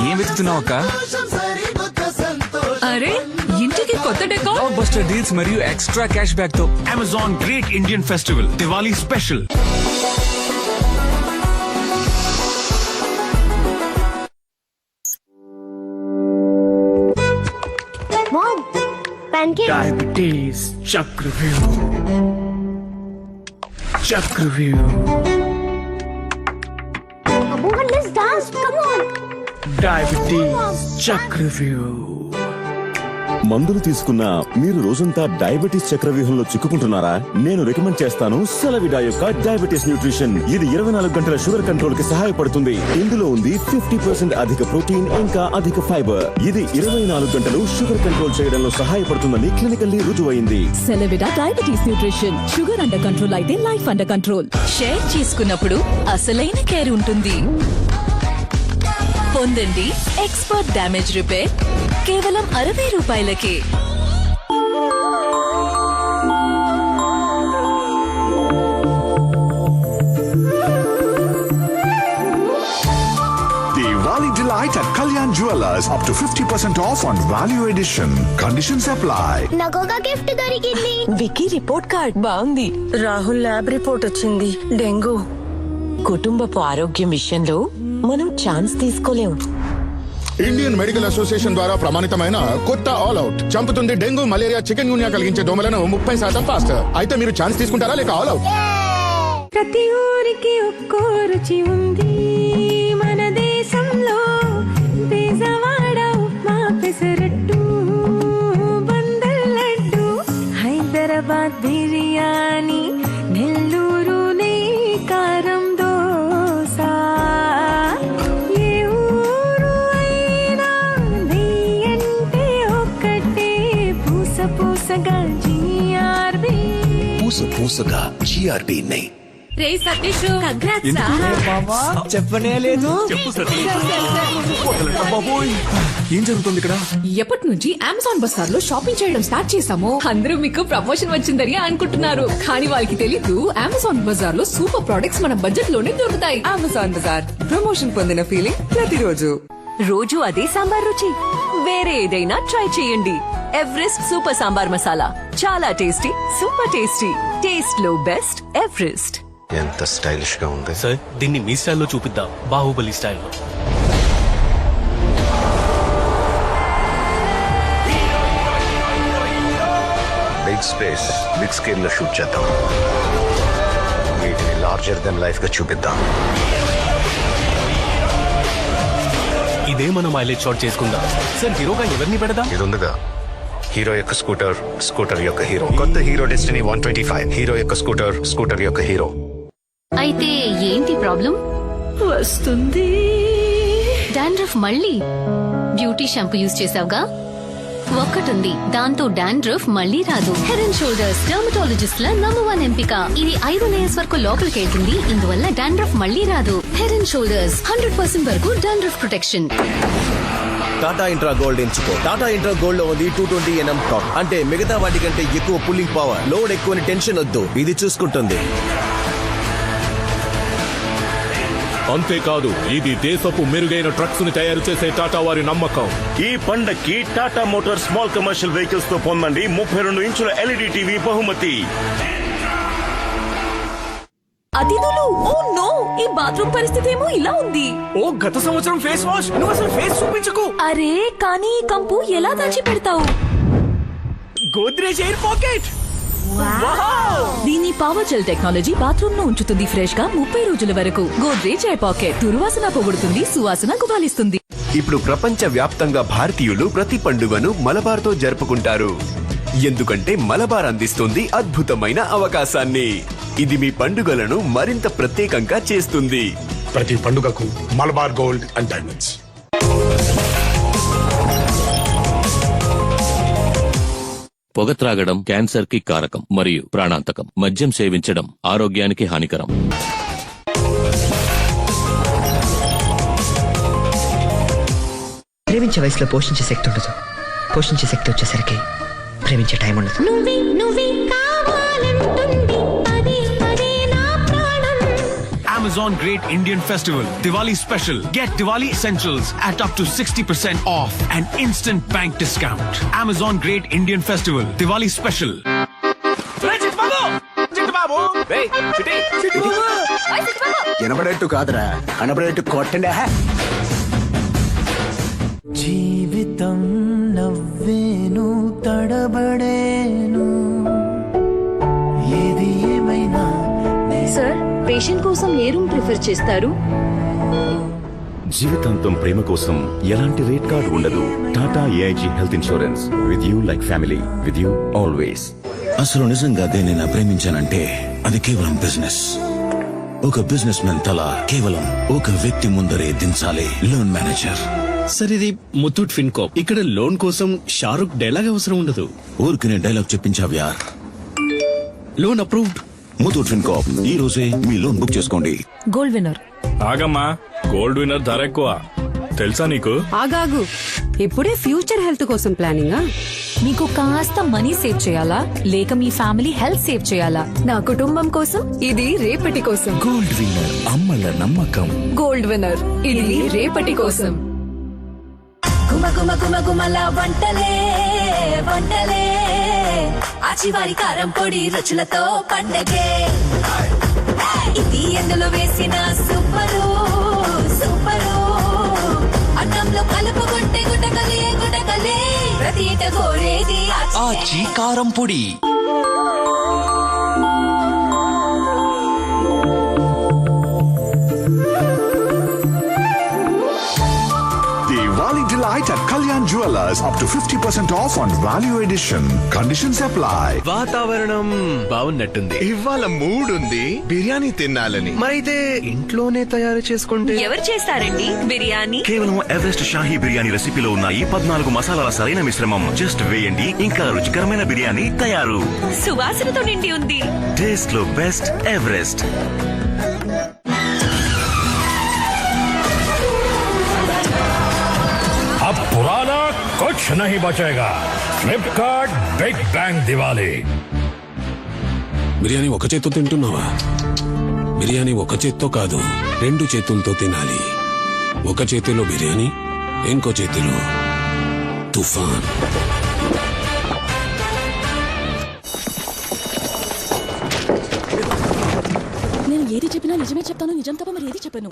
ఏం వెతుకుతున్నావు అక్క? అరే ఇంటికి కొత్త డెకో బ్లాక్ బస్టర్ డీల్స్ మరియు ఎక్స్ట్రా క్యాష్ బ్యాక్ తో Amazon great Indian festival Diwali special. Mom, pancake. Diabetes Chakravyuh. Chakravyuh. Abu, let's dance. Come on. Diabetes Chakravyuh. మందులు తీసుకున్నా మీరు రోజంతా డయాబెటీస్ చక్రవ్యూహంలో చిక్కుకుంటున్నారా? నేను రికమెండ్ చేస్తాను సెలవిడా యొక్క డయాబెటీస్ న్యూట్రిషన్. ఇది 24 గంటల షుగర్ కంట్రోల్ కి సహాయపడుతుంది. ఇందులో ఉంది 50% అధిక ప్రోటీన్, ఇంకా అధిక ఫైబర్. ఇది 24 గంటలు షుగర్ కంట్రోల్ చేయడంలో సహాయపడుతుందని క్లినికల్లీ రుజువైంది. Celevida diabetes nutrition. Sugar under control అయితే లైఫ్ అండర్ కంట్రోల్. షేర్ చేసుకున్నప్పుడు అసలైన కేర్ ఉంటుంది. పొందండి ఎక్స్పర్ట్ డ్యామేజ్ రిపేర్ కేవలం 60 రూపాయలకే. Diwali delight at Kalyan Jewellers. Up to 50% off on value edition. Conditions apply. నాకొక గిఫ్ట్ దొరికింది. వికీ రిపోర్ట్ కార్డ్ బాగుంది. రాహుల్ ల్యాబ్ రిపోర్ట్ వచ్చింది, డెంగ్యూ. కుటుంబపు ఆరోగ్యం విషయంలో మనం ఛాన్స్ తీసుకోలేం. ఇండియన్ మెడికల్ అసోసియేషన్ ద్వారా ప్రమాణితమైన కొత్త ఆల్ అవుట్ చంపుతుంది డెంగ్యూ, మలేరియా, చికెన్ గున్యా కలిగించే దోమలను 30% ఫాస్ట్. అయితే మీరు ఛాన్స్ తీసుకుంటారా లేక ఆల్ అవుట్? ప్రతి ఊరికి ఒక్కో రుచి ఉంది మన దేశంలో. బేజవాడ ఉప్మా, పెసరట్టు, బందర్ లడ్డు, హైదరాబాద్ బిర్యానీ, నెల్లూరు నెయ్యి కారం దోస. ఏ ఊరు అయినా నెయ్యి అంటే ఒక్కటే, పూస పూసగా జిఆర్బి. పూసగా GRB నెయ్యి. రే సతీష్, కంగ్రాట్స్. చెప్పనే లేదు. ఏం జరుగుతుంది ఇక్కడ? ఎప్పటి నుంచి అమెజాన్ బజార్ లో షాపింగ్ చేయడం స్టార్ట్ చేసామో అందరూ మీకు ప్రమోషన్ వచ్చిందని అనుకుంటున్నారు. కానీ వాళ్ళకి తెలీదు అమెజాన్ బజార్ లో సూపర్ ప్రొడక్ట్స్ మన బడ్జెట్ లోనే దొరుకుతాయి. అమెజాన్ బజార్, ప్రమోషన్ పొందిన ఫీలింగ్ ప్రతిరోజు. రోజు అదే సాంబార్ రుచి, వేరే ఏదైనా ట్రై చేయండి. ఎవరెస్ట్ సూపర్ సాంబార్ మసాలా, చాలా టేస్టీ, సూపర్ టేస్టీ. టేస్ట్ లో బెస్ట్ ఎవరెస్ట్. ఎంత స్టైలిష్ గా ఉంది సార్, దీన్ని మీ స్టైల్లో చూపిద్దాం, బాహుబలి స్టైల్లో. బిగ్ స్పేస్, బిగ్ స్కేల్ లో షూట్ చేద్దాం. వీటిని లార్జర్ దెన్ లైఫ్ గా చూపిద్దాం. ఇదే మనం మైలేజ్ షాట్ చేసుకుందాం. సార్, హీరోగా ఎవరిని పెడదాం? ఇది ఉందిగా, హీరో యొక్క స్కూటర్, స్కూటర్ యొక్క హీరో. కొత్త హీరో డెస్టినీ 125. హీరో యొక్క స్కూటర్, స్కూటర్ యొక్క హీరో. అయితే ఏంటి ప్రాబ్లం? వస్తుంది. డాండ్రఫ్ మళ్ళీ బ్యూటీ షాంపూ యూజ్ చేసావుగా? ఒక్కటుంది, దాంతో డాండ్రఫ్ మళ్ళీ రాదు. హెడ్ అండ్ షోల్డర్స్ డర్మటాలజిస్ట్ ల #1 ఎంపిక. ఇది 5 లేయర్స్ వరకు లోపలికి వెళ్తుంది, ఇందువల్ల డాండ్రఫ్ మళ్ళీ రాదు. హెడ్ అండ్ షోల్డర్స్ 100% వరకు dandruff protection. Tata Intra gold ఎంచుకో. టాటా ఇంట్రా గోల్డ్ లో ఉంది 220 NM టాప్, అంటే మిగతా వాటి కంటే ఎక్కువ పుల్లింగ్ పవర్. లోడ్ ఎక్కువని టెన్షన్ వద్దు, ఇది చూసుకుంటుంది. అంతేకాదు, ఇది దేశపు మెరుగైన ట్రక్స్ ని తయారు చేసే టాటా వారి నమ్మకం. ఈ పండక్కి Tata motor small commercial vehicles తో పొందండి 32 ఇంచుల LED టీవీ బహుమతి. అతిథులు, ఓ నో, ఈ బాత్రూమ్ పరిస్థితి ఏమో ఇలా ఉంది. ఓ, గత సంవత్సరం ఫేస్ వాష్. నువ్వు అసలు ఫేస్ చూపించకు. అరే, కానీ ఈ కంపు ఎలా దాచి పెడతావు? Godrej air pocket. దీని పవర్ జెల్ టెక్నాలజీ బాత్రూమ్ ను ఉంచుతుంది ఫ్రెష్ గా 30 రోజుల వరకు. గోద్రేజ్ ఎయిర్ పాకెట్ దుర్వాసన పొగుడుతుంది, సువాసన గుబాలిస్తుంది. ఇప్పుడు ప్రపంచ వ్యాప్తంగా భారతీయులు ప్రతి పండుగను మలబార్ తో జరుపుకుంటారు. ఎందుకంటే మలబార్ అందిస్తుంది అద్భుతమైన అవకాశాన్ని. ఇది మీ పండుగలను మరింత ప్రత్యేకంగా చేస్తుంది. ప్రతి పండుగకు మలబార్ గోల్డ్ అండ్ డైమండ్స్. పొగ త్రాగడం క్యాన్సర్ కి కారకం మరియు ప్రాణాంతకం. మద్యం సేవించడం ఆరోగ్యానికి హానికరం. ప్రేమించే వయసులో పోషించే శక్తి ఉండదు, పోషించే శక్తి వచ్చేసరికి ప్రేమించే టైం ఉండదు. Amazon Great Indian Festival, Diwali Special. Get Diwali Essentials at up to 60% off and instant bank discount. Amazon Great Indian Festival, Diwali Special. వినబడేట్టు కాదురా కనబడేట్టు కొట్టండి జీవితం నవ్వేను తడబడేను ఏది ఏమైనా సార్ పేషెంట్ కోసం ఏ రూమ్ ప్రిఫర్ చేస్తారు? జీవితాంతం ప్రేమ కోసం ఎలాంటి రేట్ కార్డు ఉండదు. Tata AIG health insurance, with you like family, with you always. అసలు నిజంగా దేనిని ప్రేమించానంటే అది కేవలం బిజినెస్. ఒక బిజినెస్ మెన్ తల కేవలం ఒక వ్యక్తి ముందరే దించాలి, లోన్ మేనేజర్. సార్ ఇది ముత్తూట్ ఫిన్కాప్. ఇక్కడ లోన్ కోసం షారుఖ్ డైలాగ్ అవసరం ఉండదు. ఊరికి డైలాగ్ చెప్పించావ్యా. Loan approved. ముతూట్ ఫిన్కాప్ ఈ రోజే మీ లోన్ బుక్ చేసుకోండి. Gold winner. ఆగమ్మా, గోల్డ్ విన్నర్ ధర ఎక్కువ తెలుసా నీకు? ఆగాగు, ఇప్పుడే ఫ్యూచర్ హెల్త్ కోసం ప్లానింగా? మీకు కాస్త మనీ సేవ్ చేయాలా లేక మీ ఫ్యామిలీ హెల్త్ సేవ్ చేయాలా? నా కుటుంబం కోసం, ఇది రేపటి కోసం. గోల్డ్ విన్నర్, అమ్మల నమ్మకం. గోల్డ్ విన్నర్, ఇది రేపటి కోసం. గుమ గుమ గుమ గుమల వంటలే వంటలే ఆచివారి కారం పొడి రుచులతో పండగే. ఇది ఎందులో వేసిన సూపరు సూపరు, అన్నంలో కలుపుకుంటే గుటకలే గుటకలే, ప్రతి ఇంట గోరేది ఆచి కారం పొడి. Diwali delight at Kalyan Jewelers up to 50% off on value edition. Conditions apply. వాతావరణం బాగున్నట్టుంది. ఇవాళ మూడుంది బిర్యానీ తినాలని. మరైతే ఇంట్లోనే తయారు చేసుకుంటే? ఎవరు చేస్తారండి బిర్యానీ? కేవలం ఎవరెస్ట్ షాహీ బిర్యానీ రెసిపీలో ఉన్నాయి 14 మసాలాల సరైన మిశ్రమం. జస్ట్ వేయండి, ఇంకా రుచికరమైన బిర్యానీ తయారు. సువాసనతో నిండి ఉంది. టేస్ట్ లో బెస్ట్ ఎవరెస్ట్. अब पुराना कुछ नहीं बचेगा. Flipkart big bang Diwali. బిర్యానీ ఒక చేత్తో తింటున్నావా? బిర్యానీ ఒక చేత్తో కాదు, 2 చేతులతో తినాలి. ఒక చేతిలో బిర్యానీ, ఇంకో చేతిలో తుఫాన్. నేను ఏది చెప్పినా నిజమే చెప్తాను, నిజం తప్ప మరి ఏది చెప్పను.